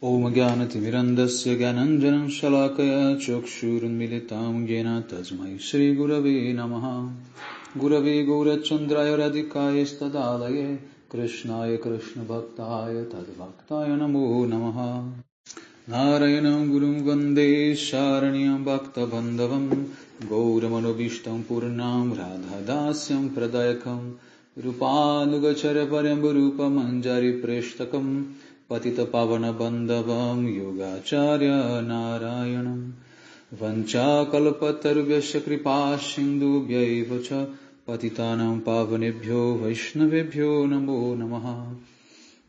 Om Jnanatimirandasya Gyananjanam Shalakaya Chakshurunmilitam Yena Tasmai Shri Gurave Namaha Gurave Gaurachandraya Radhikaya Stadalaye Krishnaya Krishna Bhaktaya Tadbhaktaya Namo Namaha Narayanam Gurum Vande Sharanyam Bhakta Bandhavam Gauramanovistam Purnam Radhadasyam Pradayakam Rupanugachara Paramburupa Manjari Preshtakam Patita Pavana Bandhavam Yogacharya Narayanam Vancha Kalpatarubhyasya Kripa Sindhubhyaivacha Patitanam Pavanebhyo Vaishnavebhyo Namo Namaha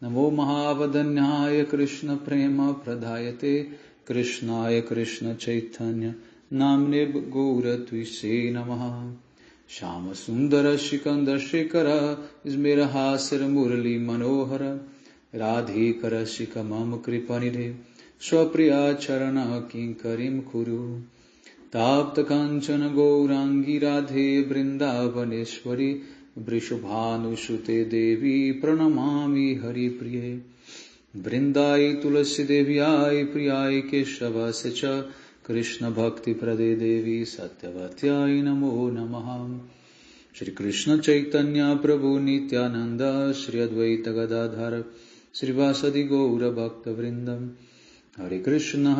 Namo Mahavadanyaya Krishna Prema Pradhayate Krishnaya Krishna Chaitanya Namne Gaura Tuise Namaha Shama Sundara Shikandar Shekara Ismera Hasar Murali Manohara Radhe Karashika Mama Kripanide Swapriya Charana Kinkarim Kuru Tapta Kanchana Gaurangi Radhe Vrindavaneshwari Vrishabhanu Shute Devi Pranamami Hari Priye Vrindai Tulasi Devyai Priyai Keshava Secha Krishna Bhakti Prade Devi Satyavatyai Namo Namaha Shri Krishna Chaitanya Prabhu Nityananda Shri Advaita Gadadhara Srivasadi Gaura Bhakta Vrindam Hare Krishna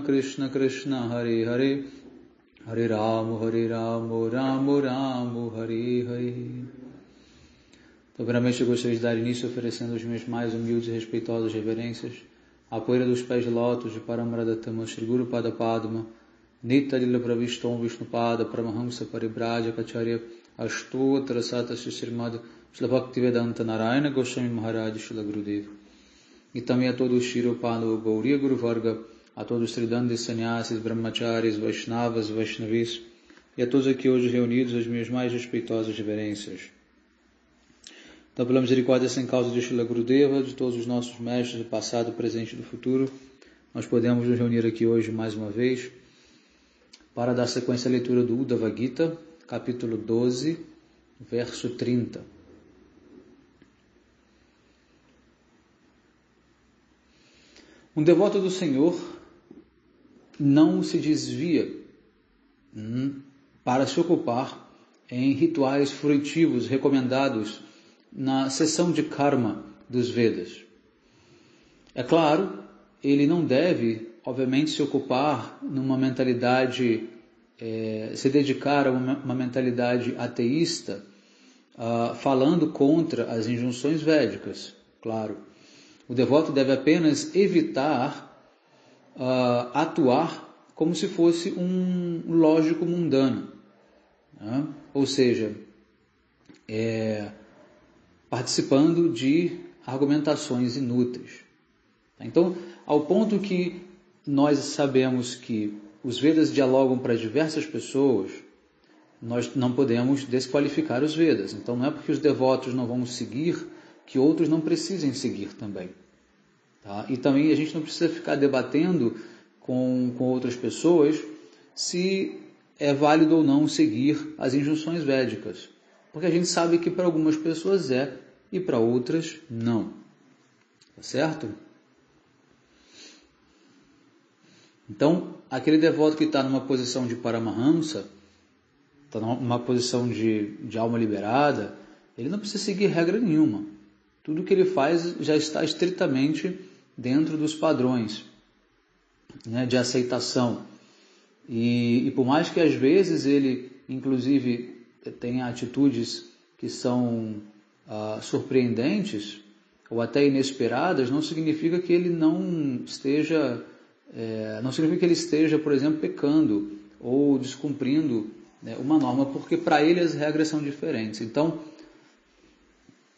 Krishna Krishna Hare Hare Hare Ramo Ramo Ramo Hare Hare. Então, primeiramente eu gostaria de dar início oferecendo as minhas mais humildes e respeitosas reverências à poeira dos pés de lótus de Paramradhatama Shri Guru Pada Padma Nitya Lila Pravishtam Vishnupada Paramahamsa Paribraja Kacharya Ashtotra Sata Srimad Shila Bhaktivedanta Narayana Goswami Maharaj Shila Gurudev. E também a todos os Shirupano Gauriya Guru Varga, a todos os Tridandis Sannyasis, Brahmacharis, Vaishnavas, Vaishnavis, e a todos aqui hoje reunidos as minhas mais respeitosas reverências. Então, pela misericórdia sem causa de Shila Gurudeva, de todos os nossos mestres do passado, presente e do futuro, nós podemos nos reunir aqui hoje mais uma vez para dar sequência à leitura do Uddhava Gita, capítulo 12, verso 30. Um devoto do Senhor não se desvia para se ocupar em rituais fruitivos recomendados na seção de karma dos Vedas. É claro, ele não deve, obviamente, se ocupar numa mentalidade, se dedicar a uma mentalidade ateísta, falando contra as injunções védicas, claro. O devoto deve apenas evitar atuar como se fosse um lógico mundano, né? Ou seja, participando de argumentações inúteis. Então, ao ponto que nós sabemos que os Vedas dialogam para diversas pessoas, nós não podemos desqualificar os Vedas. Então, não é porque os devotos não vão seguir que outros não precisem seguir também. Tá? E também a gente não precisa ficar debatendo com outras pessoas se é válido ou não seguir as injunções védicas. Porque a gente sabe que para algumas pessoas é e para outras não. Tá certo? Então, aquele devoto que está numa posição de Paramahamsa, está numa posição de alma liberada, ele não precisa seguir regra nenhuma. Tudo que ele faz já está estritamente dentro dos padrões, né, de aceitação. E por mais que às vezes ele, inclusive, tenha atitudes que são surpreendentes ou até inesperadas, não significa que ele não esteja, por exemplo, pecando ou descumprindo, né, uma norma, porque para ele as regras são diferentes. Então,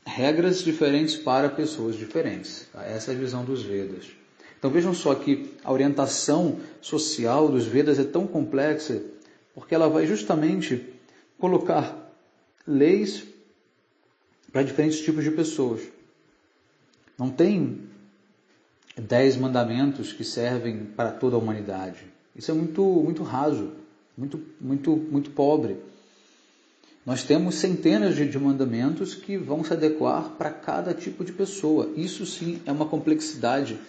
regras diferentes para pessoas diferentes. Tá? Essa é a visão dos Vedas. Então vejam só que a orientação social dos Vedas é tão complexa porque ela vai justamente colocar leis para diferentes tipos de pessoas. Não tem 10 mandamentos que servem para toda a humanidade. Isso é muito raso, muito pobre. Nós temos centenas de mandamentos que vão se adequar para cada tipo de pessoa. Isso sim é uma complexidade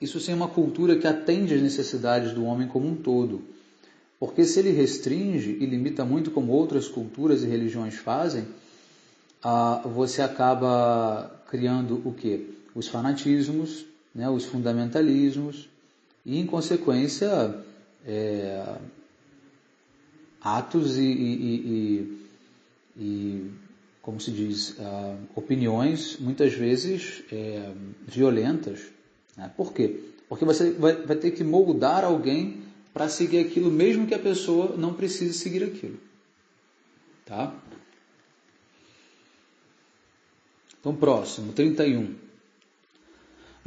isso sim é uma cultura que atende às necessidades do homem como um todo. Porque se ele restringe e limita muito como outras culturas e religiões fazem, você acaba criando o quê? Os fanatismos, né, os fundamentalismos e, em consequência, atos e, como se diz, opiniões muitas vezes violentas. Né? Por quê? Porque você vai ter que moldar alguém para seguir aquilo, mesmo que a pessoa não precise seguir aquilo. Tá? Então, próximo, 31.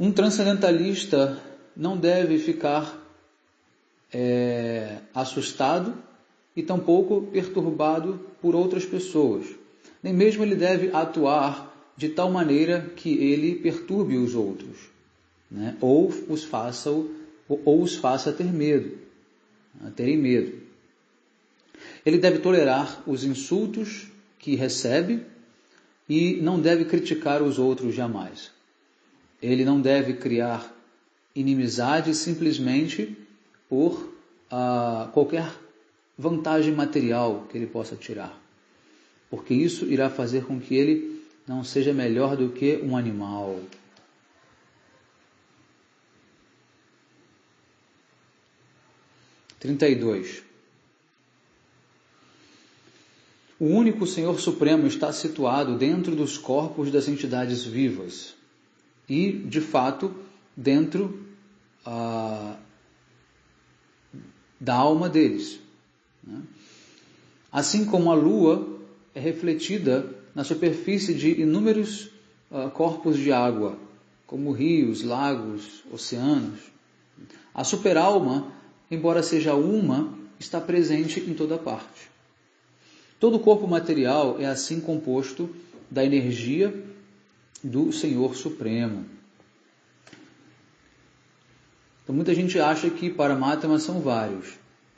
Um transcendentalista não deve ficar assustado e tampouco perturbado por outras pessoas. Nem mesmo ele deve atuar de tal maneira que ele perturbe os outros, né? ou os faça terem medo. Ele deve tolerar os insultos que recebe e não deve criticar os outros jamais. Ele não deve criar inimizade simplesmente por qualquer vantagem material que ele possa tirar, porque isso irá fazer com que ele não seja melhor do que um animal. (32) O único Senhor Supremo está situado dentro dos corpos das entidades vivas e, de fato, dentro da alma deles. Assim como a lua é refletida na superfície de inúmeros corpos de água, como rios, lagos, oceanos, a superalma, embora seja uma, está presente em toda parte. Todo o corpo material é assim composto da energia do Senhor Supremo. Então muita gente acha que Paramatma são vários.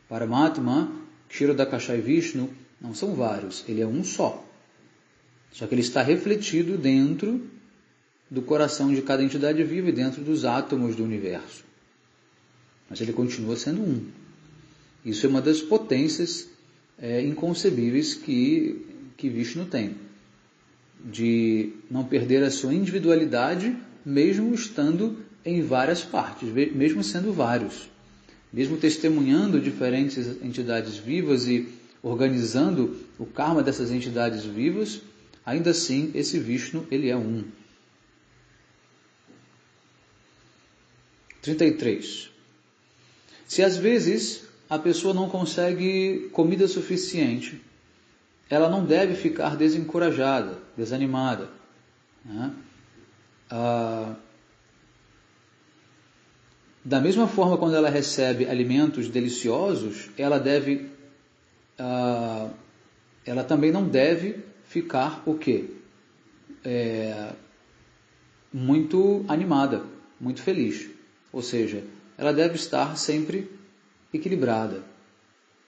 Paramatma, Kshirodakashayi Vishnu, não são vários, ele é um só. Só que ele está refletido dentro do coração de cada entidade viva e dentro dos átomos do universo. Mas ele continua sendo um. Isso é uma das potências inconcebíveis que Vishnu tem, de não perder a sua individualidade, mesmo estando em várias partes, mesmo sendo vários, mesmo testemunhando diferentes entidades vivas e organizando o karma dessas entidades vivas, ainda assim esse Vishnu ele é um. 33. Se às vezes a pessoa não consegue comida suficiente, ela não deve ficar desencorajada, desanimada. Né? Da mesma forma, quando ela recebe alimentos deliciosos, ela também não deve ficar o quê? Muito animada, muito feliz. Ou seja, ela deve estar sempre equilibrada,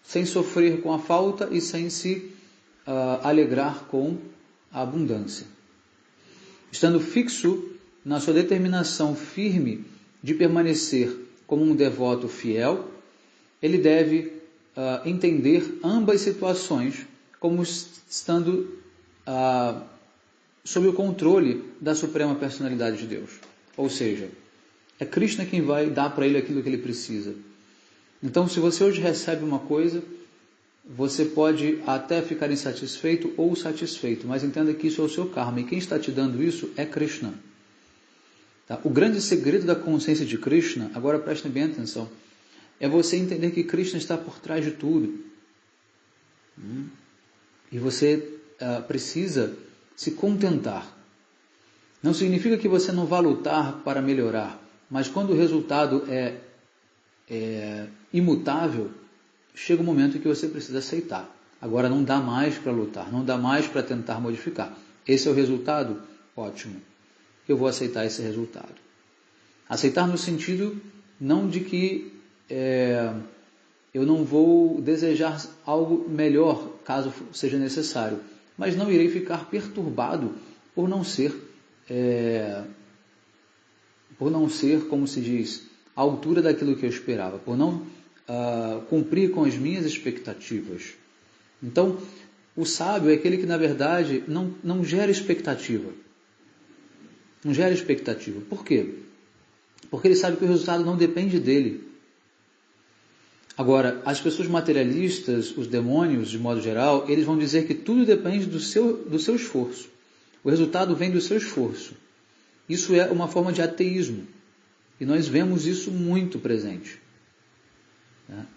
sem sofrer com a falta e sem se alegrar com a abundância. Estando fixo na sua determinação firme de permanecer como um devoto fiel, ele deve entender ambas situações como estando sob o controle da Suprema Personalidade de Deus. Ou seja, é Krishna quem vai dar para ele aquilo que ele precisa. Então, se você hoje recebe uma coisa, você pode até ficar insatisfeito ou satisfeito, mas entenda que isso é o seu karma, e quem está te dando isso é Krishna. Tá? O grande segredo da consciência de Krishna, agora prestem bem atenção, é você entender que Krishna está por trás de tudo. E você precisa se contentar. Não significa que você não vá lutar para melhorar, mas quando o resultado é imutável, chega um momento em que você precisa aceitar. Agora não dá mais para lutar, não dá mais para tentar modificar. Esse é o resultado? Ótimo. Eu vou aceitar esse resultado. Aceitar no sentido não de que eu não vou desejar algo melhor, caso seja necessário, mas não irei ficar perturbado por não ser por não ser, como se diz, à altura daquilo que eu esperava, por não cumprir com as minhas expectativas. Então, o sábio é aquele que, na verdade, não gera expectativa. Não gera expectativa. Por quê? Porque ele sabe que o resultado não depende dele. Agora, as pessoas materialistas, os demônios, de modo geral, eles vão dizer que tudo depende do seu esforço. O resultado vem do seu esforço. Isso é uma forma de ateísmo. E nós vemos isso muito presente.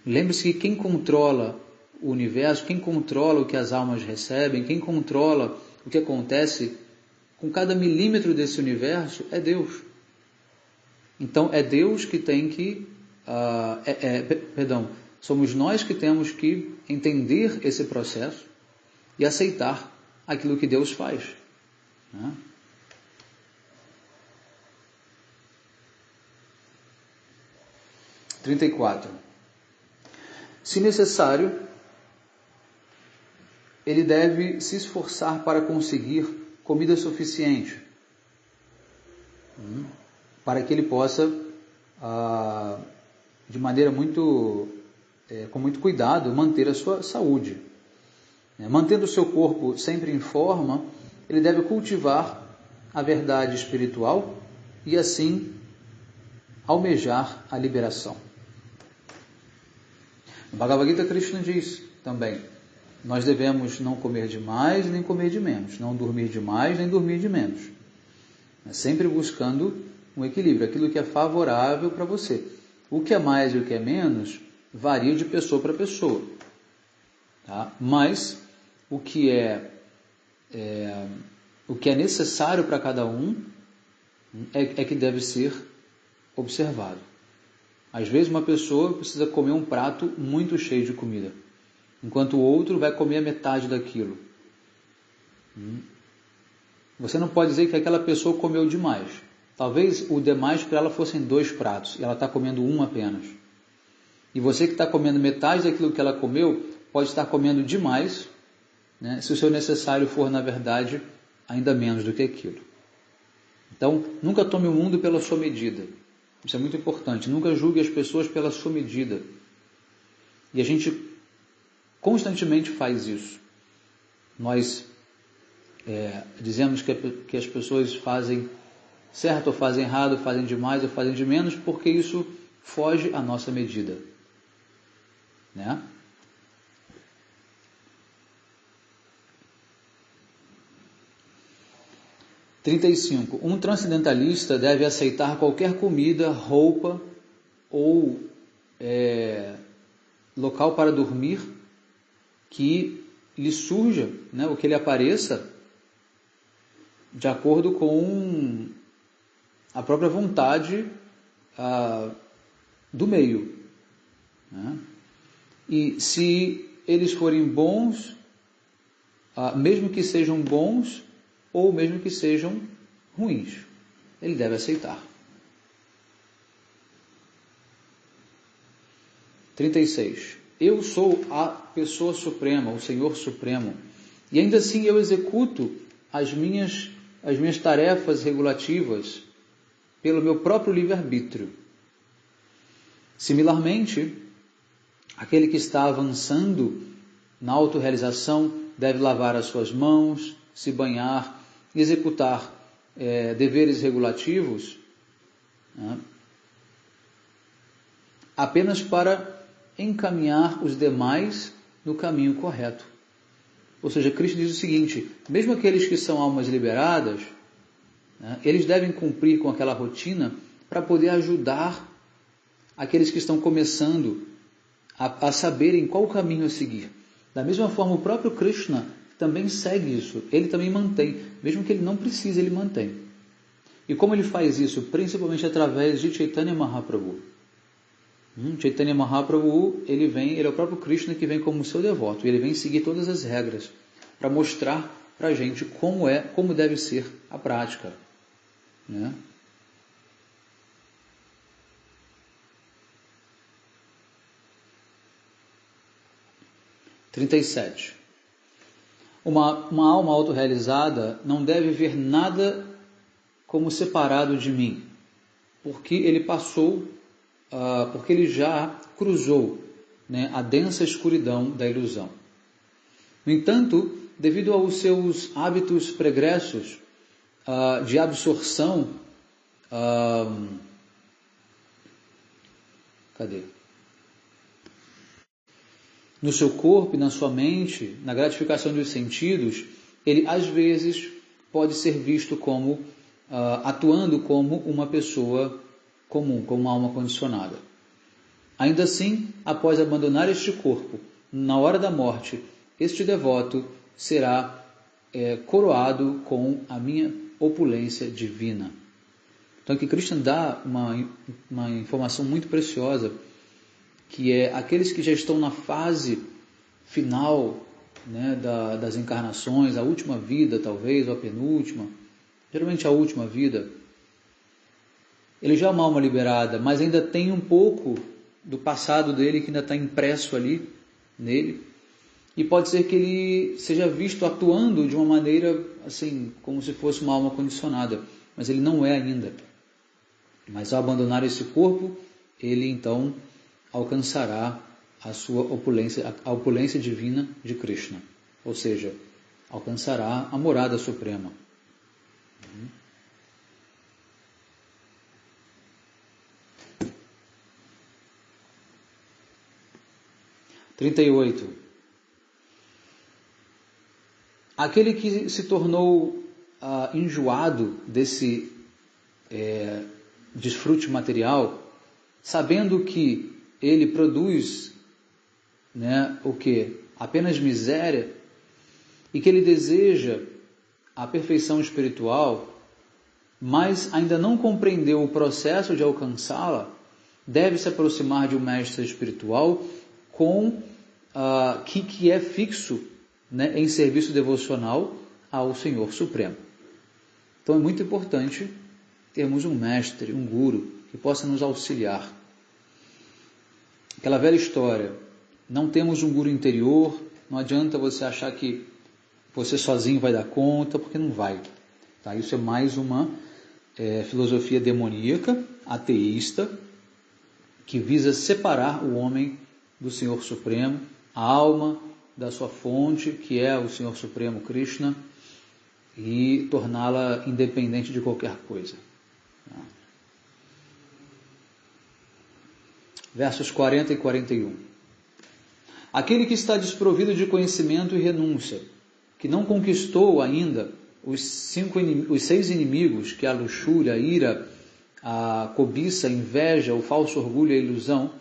Lembre-se que quem controla o universo, quem controla o que as almas recebem, quem controla o que acontece com cada milímetro desse universo é Deus. Então é Deus que tem que... somos nós que temos que entender esse processo e aceitar aquilo que Deus faz. 34. Se necessário, ele deve se esforçar para conseguir comida suficiente, para que ele possa, de maneira com muito cuidado, manter a sua saúde. Mantendo o seu corpo sempre em forma, ele deve cultivar a verdade espiritual e assim almejar a liberação. No Bhagavad Gita, Krishna diz também: nós devemos não comer demais nem comer de menos, não dormir demais nem dormir de menos. Sempre buscando um equilíbrio, aquilo que é favorável para você. O que é mais e o que é menos varia de pessoa para pessoa. Tá? Mas o que é necessário para cada um é que deve ser observado. Às vezes uma pessoa precisa comer um prato muito cheio de comida, enquanto o outro vai comer a metade daquilo. Você não pode dizer que aquela pessoa comeu demais. Talvez o demais para ela fossem 2 pratos, e ela está comendo um apenas. E você que está comendo metade daquilo que ela comeu, pode estar comendo demais, né, se o seu necessário for, na verdade, ainda menos do que aquilo. Então, nunca tome o mundo pela sua medida. Isso é muito importante. Nunca julgue as pessoas pela sua medida. E a gente constantemente faz isso. Nós dizemos que as pessoas fazem certo ou fazem errado, fazem demais ou fazem de menos, porque isso foge à nossa medida. Né? Um transcendentalista deve aceitar qualquer comida, roupa ou local para dormir que lhe surja, né, ou que lhe apareça de acordo com a própria vontade do meio. Né? E se eles forem bons, mesmo que sejam bons, ou mesmo que sejam ruins, ele deve aceitar. 36. Eu sou a pessoa suprema, o Senhor Supremo, e ainda assim eu executo as minhas tarefas regulativas pelo meu próprio livre-arbítrio. Similarmente, aquele que está avançando na autorrealização deve lavar as suas mãos, se banhar, executar deveres regulativos, né, apenas para encaminhar os demais no caminho correto. Ou seja, Cristo diz o seguinte: mesmo aqueles que são almas liberadas, né, eles devem cumprir com aquela rotina para poder ajudar aqueles que estão começando a saberem qual caminho a seguir. Da mesma forma, o próprio Krishna também segue isso, ele também mantém, mesmo que ele não precise, ele mantém. E como ele faz isso? Principalmente através de Chaitanya Mahaprabhu. Chaitanya Mahaprabhu, ele é o próprio Krishna que vem como seu devoto, e ele vem seguir todas as regras para mostrar para a gente como deve ser a prática. Né? – 37. Uma alma autorrealizada não deve ver nada como separado de mim. porque ele passou, porque ele já cruzou, né, a densa escuridão da ilusão. No entanto, devido aos seus hábitos pregressos de absorção, no seu corpo e na sua mente, na gratificação dos sentidos, ele às vezes pode ser visto como atuando como uma pessoa comum, como uma alma condicionada. Ainda assim, após abandonar este corpo, na hora da morte, este devoto será coroado com a minha opulência divina. Então aqui Krishna dá uma informação muito preciosa, que é aqueles que já estão na fase final, né, das encarnações, a última vida talvez, ou a penúltima, geralmente a última vida, ele já é uma alma liberada, mas ainda tem um pouco do passado dele que ainda está impresso ali nele, e pode ser que ele seja visto atuando de uma maneira assim, como se fosse uma alma condicionada, mas ele não é ainda. Mas ao abandonar esse corpo, ele então alcançará a sua opulência, a opulência divina de Krishna, ou seja, alcançará a morada suprema. 38. Aquele que se tornou enjoado desse desfrute material, sabendo que ele produz, né, o que? Apenas miséria, e que ele deseja a perfeição espiritual, mas ainda não compreendeu o processo de alcançá-la, deve se aproximar de um mestre espiritual que é fixo, né, em serviço devocional ao Senhor Supremo. Então é muito importante termos um mestre, um guru, que possa nos auxiliar. Aquela velha história, não temos um guru interior, não adianta você achar que você sozinho vai dar conta, porque não vai. Tá? Isso é mais uma filosofia demoníaca, ateísta, que visa separar o homem do Senhor Supremo, a alma da sua fonte, que é o Senhor Supremo Krishna, e torná-la independente de qualquer coisa. Versos 40 e 41. Aquele que está desprovido de conhecimento e renúncia, que não conquistou ainda os 6 inimigos, que é a luxúria, a ira, a cobiça, a inveja, o falso orgulho e a ilusão,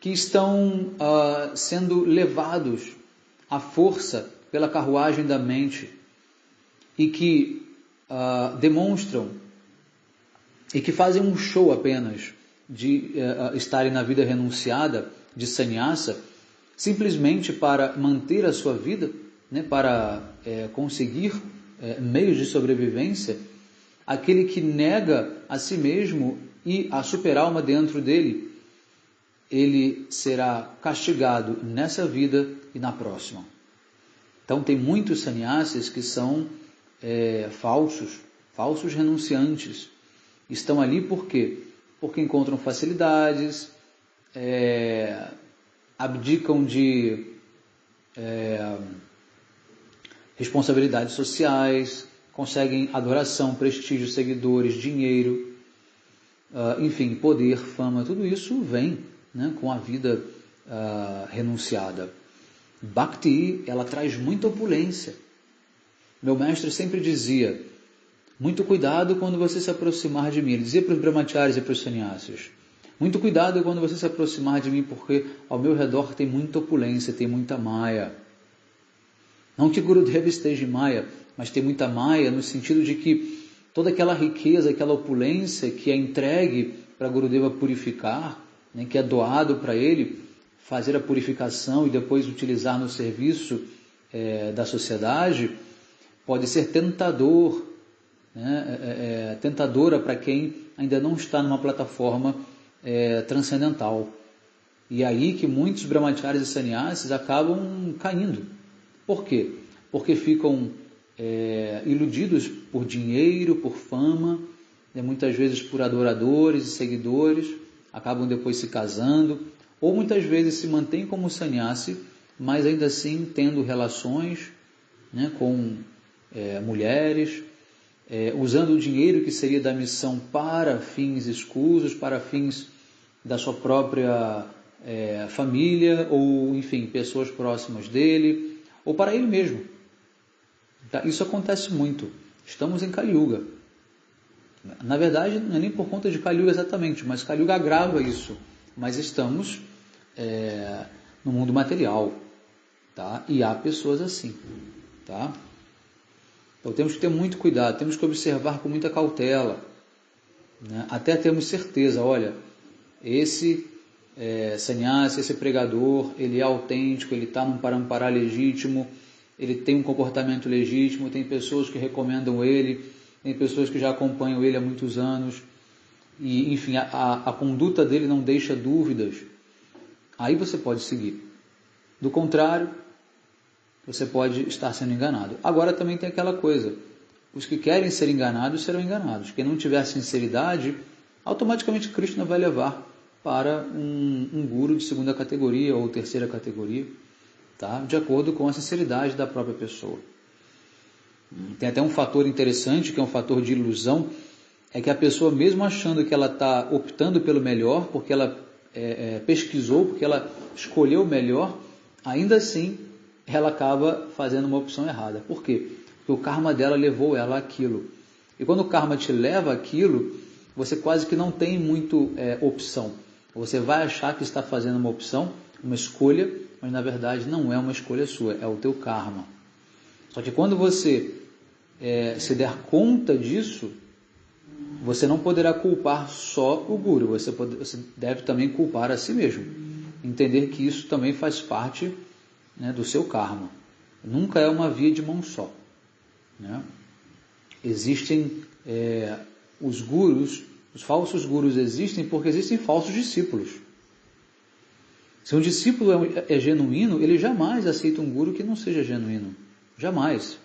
que estão sendo levados à força pela carruagem da mente e que demonstram e que fazem um show apenas de estarem na vida renunciada, de sannyasa, simplesmente para manter a sua vida, né, para conseguir meios de sobrevivência. Aquele que nega a si mesmo e a superalma dentro dele, ele será castigado nessa vida e na próxima. Então tem muitos sannyasis que são falsos renunciantes. Estão ali por quê? Porque encontram facilidades, abdicam de responsabilidades sociais, conseguem adoração, prestígio, seguidores, dinheiro, enfim, poder, fama, tudo isso vem, né, com a vida renunciada. Bhakti, ela traz muita opulência. Meu mestre sempre dizia, muito cuidado quando você se aproximar de mim. Ele dizia para os brahmacharis e para os sannyasis, muito cuidado quando você se aproximar de mim, porque ao meu redor tem muita opulência, tem muita maya. Não que Gurudeva esteja em maya, mas tem muita maya no sentido de que toda aquela riqueza, aquela opulência que é entregue para Gurudeva purificar, né, que é doado para ele fazer a purificação e depois utilizar no serviço da sociedade, pode ser tentador, né, tentadora para quem ainda não está numa plataforma transcendental. E aí que muitos brahmacharis e sannyasis acabam caindo. Por quê? Porque ficam iludidos por dinheiro, por fama, muitas vezes por adoradores e seguidores, acabam depois se casando, ou muitas vezes se mantêm como sannyasi, mas ainda assim tendo relações, né, com mulheres, usando o dinheiro que seria da missão para fins escusos, para fins da sua própria família, ou enfim, pessoas próximas dele, ou para ele mesmo. Tá? Isso acontece muito. Estamos em Kali Yuga. Na verdade, não é nem por conta de Kali Yuga exatamente, mas Kali Yuga agrava isso. Mas estamos no mundo material, tá? E há pessoas assim, tá? Então temos que ter muito cuidado, temos que observar com muita cautela, né? Até termos certeza, olha, esse sannyasi, esse pregador, ele é autêntico, ele está num parampara legítimo, ele tem um comportamento legítimo, tem pessoas que recomendam ele, tem pessoas que já acompanham ele há muitos anos, e enfim, a conduta dele não deixa dúvidas. Aí você pode seguir. Do contrário, você pode estar sendo enganado. Agora também tem aquela coisa, os que querem ser enganados serão enganados. Quem não tiver sinceridade, automaticamente Krishna vai levar para um guru de segunda categoria ou terceira categoria, tá? De acordo com a sinceridade da própria pessoa. Tem até um fator interessante, que é um fator de ilusão, é que a pessoa, mesmo achando que ela está optando pelo melhor, porque ela pesquisou, porque ela escolheu o melhor, ainda assim ela acaba fazendo uma opção errada. Por quê? Porque o karma dela levou ela àquilo. E quando o karma te leva àquilo, você quase que não tem muito opção. Você vai achar que está fazendo uma opção, uma escolha, mas na verdade não é uma escolha sua, é o teu karma. Só que quando você se der conta disso, você não poderá culpar só o guru, você deve também culpar a si mesmo. Entender que isso também faz parte, né, do seu karma. Nunca é uma via de mão só, né? Existem os gurus, os falsos gurus existem porque existem falsos discípulos. Se um discípulo é genuíno, ele jamais aceita um guru que não seja genuíno. Jamais.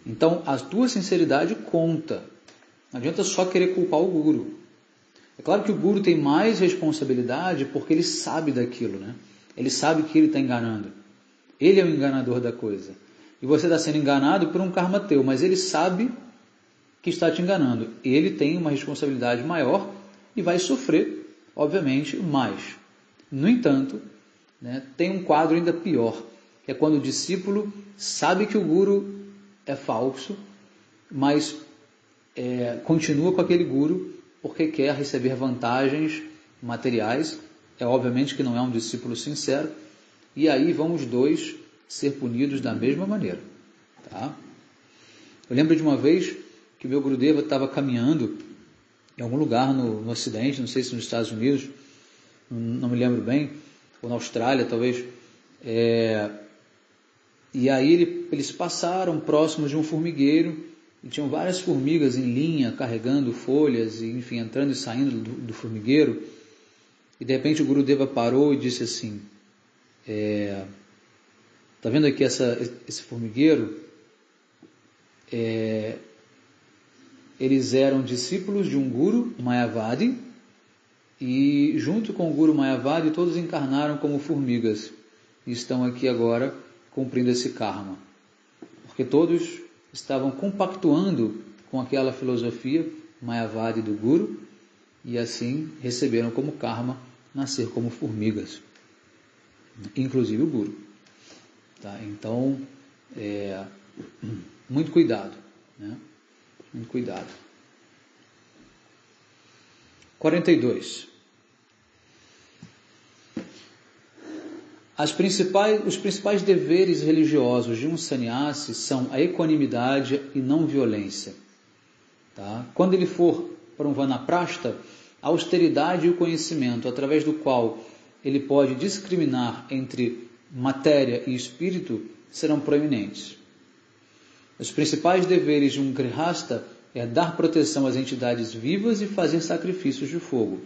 Então, a tua sinceridade conta. Não adianta só querer culpar o guru. É claro que o guru tem mais responsabilidade porque ele sabe daquilo, né? Ele sabe que ele está enganando. Ele é o enganador da coisa. E você está sendo enganado por um karma teu, mas ele sabe que está te enganando. Ele tem uma responsabilidade maior e vai sofrer, obviamente, mais. No entanto, né, tem um quadro ainda pior, que é quando o discípulo sabe que o guru é falso, mas continua com aquele guru porque quer receber vantagens materiais. Obviamente que não é um discípulo sincero, e aí vão os dois ser punidos da mesma maneira. Tá? Eu lembro de uma vez que o meu Gurudeva estava caminhando em algum lugar no Ocidente, não sei se nos Estados Unidos, não me lembro bem, ou na Austrália talvez, e aí eles passaram próximos de um formigueiro, e tinham várias formigas em linha, carregando folhas, e enfim, entrando e saindo do formigueiro, e de repente o Gurudeva parou e disse assim, tá vendo aqui esse formigueiro? Eles eram discípulos de um guru Mayavadi, e junto com o guru Mayavadi todos encarnaram como formigas e estão aqui agora cumprindo esse karma, porque todos estavam compactuando com aquela filosofia Mayavadi do guru e assim receberam como karma nascer como formigas, inclusive o guru. Tá? Então, muito cuidado, né? Muito cuidado. 42. Os principais deveres religiosos de um sannyasi são a equanimidade e não violência. Tá? Quando ele for para um vanaprastha, a austeridade e o conhecimento, através do qual ele pode discriminar entre matéria e espírito, serão proeminentes. Os principais deveres de um grihasta é dar proteção às entidades vivas e fazer sacrifícios de fogo.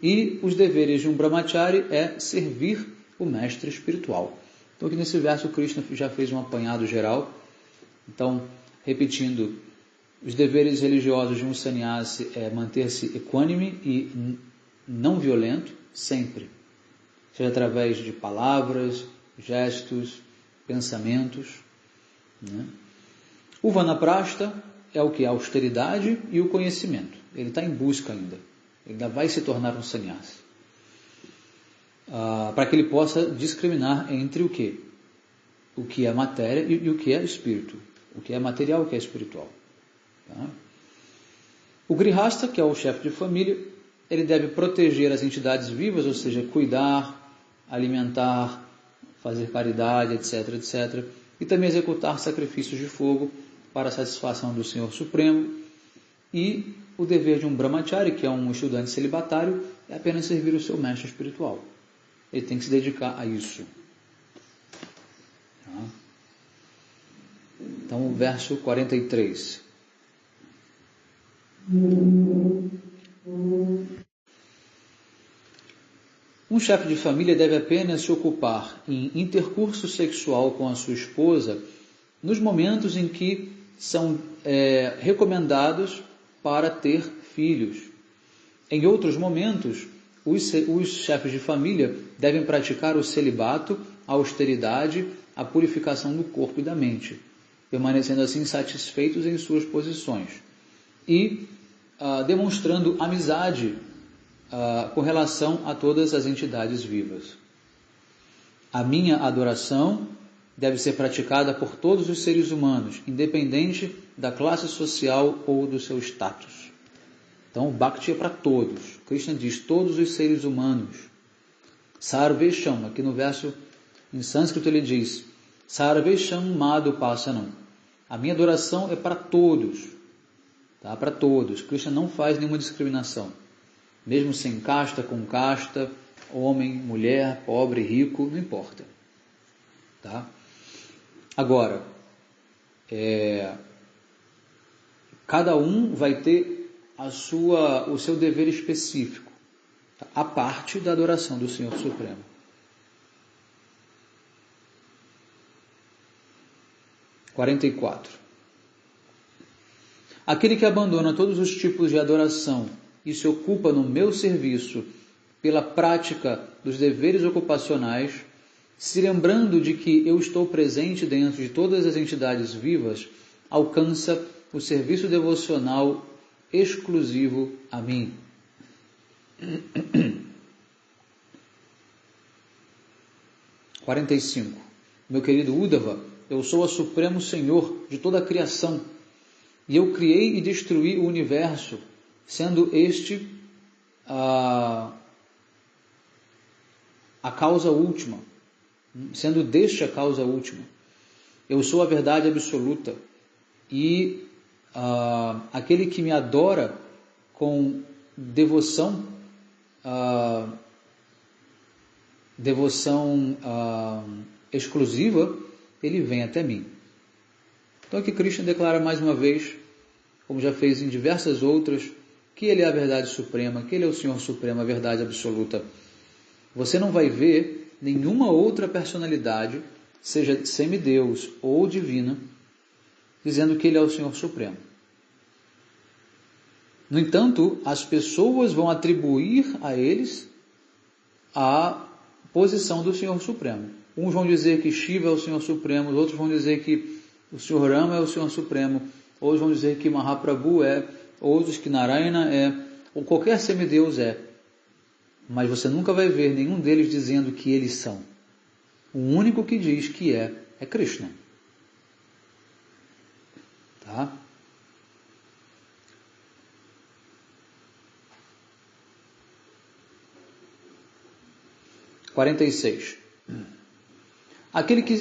E os deveres de um brahmachari é servir o mestre espiritual. Então aqui nesse verso Krishna já fez um apanhado geral. Então, repetindo, Os deveres religiosos de um sannyasi é manter-se equânime e não violento, sempre. Seja através de palavras, gestos, pensamentos. Né? O vanaprastha é o que? A austeridade e o conhecimento. Ele está em busca ainda. Ele ainda vai se tornar um sannyasi. Para que ele possa discriminar entre o quê? O que é matéria e o que é espírito. O que é material e o que é espiritual. Tá? O grihastha, que é o chefe de família, ele deve proteger as entidades vivas, ou seja, cuidar, alimentar, fazer caridade, etc, etc. E também executar sacrifícios de fogo para a satisfação do Senhor Supremo. E o dever de um brahmachari, que é um estudante celibatário, é apenas servir o seu mestre espiritual. Ele tem que se dedicar a isso. Tá? Então, o verso 43. Um chefe de família deve apenas se ocupar em intercurso sexual com a sua esposa nos momentos em que são recomendados para ter filhos. Em outros momentos, os chefes de família devem praticar o celibato, a austeridade, a purificação do corpo e da mente, permanecendo assim satisfeitos em suas posições e demonstrando amizade com relação a todas as entidades vivas. A minha adoração deve ser praticada por todos os seres humanos, independente da classe social ou do seu status. Então, o Bhakti é para todos. Krishna diz, todos os seres humanos. Sarvesham, aqui no verso em sânscrito ele diz, Sarvesham Madhupasanam. A minha adoração é para todos. Tá? Para todos. Krishna não faz nenhuma discriminação. Mesmo sem casta, com casta, homem, mulher, pobre, rico, não importa. Tá? Agora, cada um vai ter o seu dever específico, tá? A parte da adoração do Senhor Supremo. – 44. Aquele que abandona todos os tipos de adoração e se ocupa no meu serviço pela prática dos deveres ocupacionais, se lembrando de que eu estou presente dentro de todas as entidades vivas, alcança o serviço devocional exclusivo a mim. 45. Meu querido Uddhava, eu sou o Supremo Senhor de toda a criação, e eu criei e destruí o universo, sendo este a causa última, sendo deste a causa última. Eu sou a verdade absoluta, e aquele que me adora com devoção exclusiva, ele vem até mim. Então aqui Krishna declara mais uma vez, como já fez em diversas outras, que ele é a verdade suprema, que ele é o Senhor Supremo, a verdade absoluta. Você não vai ver nenhuma outra personalidade, seja semideus ou divina, dizendo que ele é o Senhor Supremo. No entanto, as pessoas vão atribuir a eles a posição do Senhor Supremo. Uns vão dizer que Shiva é o Senhor Supremo, outros vão dizer que o Senhor Rama é o Senhor Supremo, outros vão dizer que Mahaprabhu é, outros que Narayana é, ou qualquer semideus é. Mas você nunca vai ver nenhum deles dizendo que eles são. O único que diz que é Krishna. Tá? – 46. Aquele que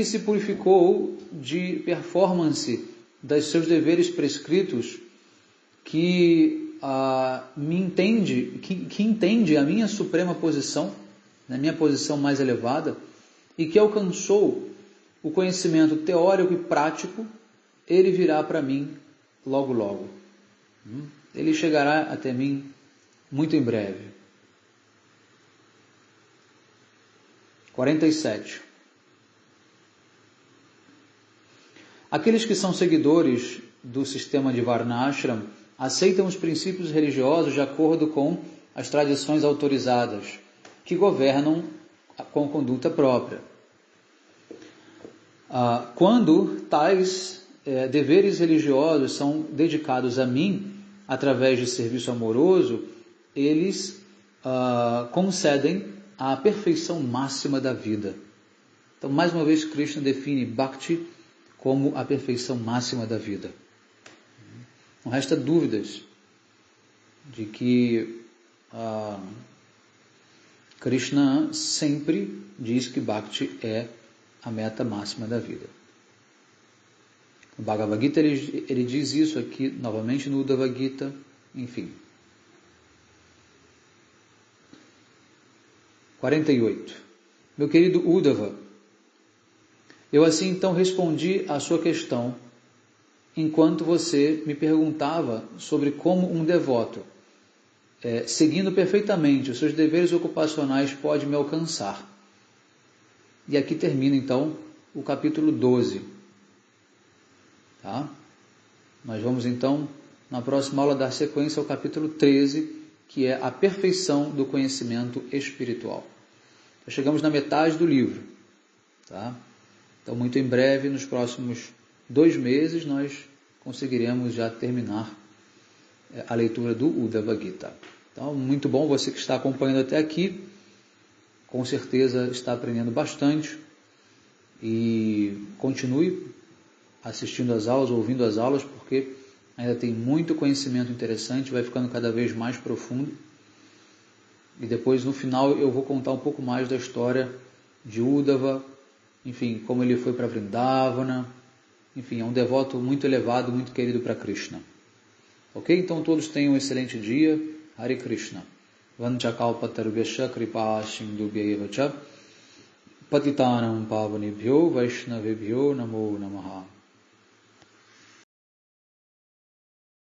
se purificou de performance dos seus deveres prescritos, que entende a minha suprema posição, a minha posição mais elevada, e que alcançou o conhecimento teórico e prático, ele virá para mim logo, logo. Ele chegará até mim muito em breve. 47. Aqueles que são seguidores do sistema de Varnashram aceitam os princípios religiosos de acordo com as tradições autorizadas, que governam com conduta própria. Quando tais deveres religiosos são dedicados a mim, através de serviço amoroso, eles concedem a perfeição máxima da vida. Então, mais uma vez, Krishna define Bhakti como a perfeição máxima da vida. Não resta dúvidas de que Krishna sempre diz que Bhakti é a meta máxima da vida. O Bhagavad Gita ele diz isso aqui novamente no Uddhava Gita, enfim. 48. Meu querido Uddhava, eu assim então respondi à sua questão, enquanto você me perguntava sobre como um devoto, seguindo perfeitamente os seus deveres ocupacionais, pode me alcançar. E aqui termina então o capítulo 12. Tá? Nós vamos então, na próxima aula, dar sequência ao capítulo 13, que é a perfeição do conhecimento espiritual. Já chegamos na metade do livro. Tá? Então, muito em breve, nos próximos 2 meses, nós conseguiremos já terminar a leitura do Uddhava Gita. Então, muito bom você que está acompanhando até aqui. Com certeza está aprendendo bastante. E continue assistindo às aulas, ouvindo as aulas, porque ainda tem muito conhecimento interessante, vai ficando cada vez mais profundo. E depois, no final, eu vou contar um pouco mais da história de Uddhava, enfim, como ele foi para Vrindavana, enfim, é um devoto muito elevado, muito querido para Krishna. Ok? Então todos tenham um excelente dia. Hare Krishna. Vanchakalpatarvyasya kripa sindubhyeva cha patitanam pavanebhyo vaishnavebhyo namo namaha.